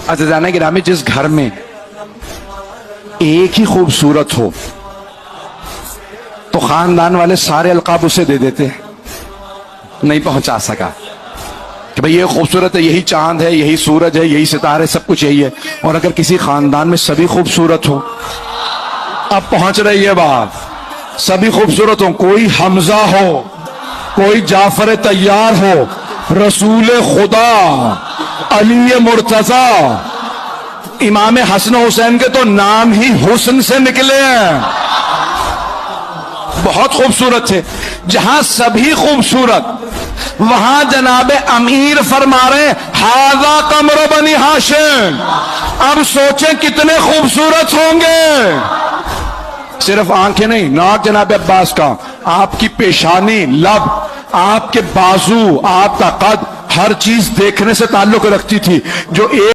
عزیزان گرامی، جس گھر میں ایک ہی خوبصورت ہو تو خاندان والے سارے القاب اسے دے دیتے، نہیں پہنچا سکا کہ بھئی یہ خوبصورت ہے، یہی چاند ہے، یہی سورج ہے، یہی ستارے، سب کچھ یہی ہے۔ اور اگر کسی خاندان میں سبھی خوبصورت ہو، اب پہنچ رہی ہے بات، سبھی خوبصورت ہو، کوئی حمزہ ہو، کوئی جعفر طیار ہو، رسول خدا علی مرتضی، امام حسن حسین کے تو نام ہی حسن سے نکلے ہیں، بہت خوبصورت تھے۔ جہاں سبھی خوبصورت، وہاں جناب امیر فرما رہے ھذا قمر بنی ہاشم، اب سوچیں کتنے خوبصورت ہوں گے۔ صرف آنکھیں نہیں، ناک جناب عباس کا، آپ کی پیشانی، لب، آپ کے بازو، آپ کا قد، ہر چیز دیکھنے سے تعلق رکھتی تھی۔ جو ایک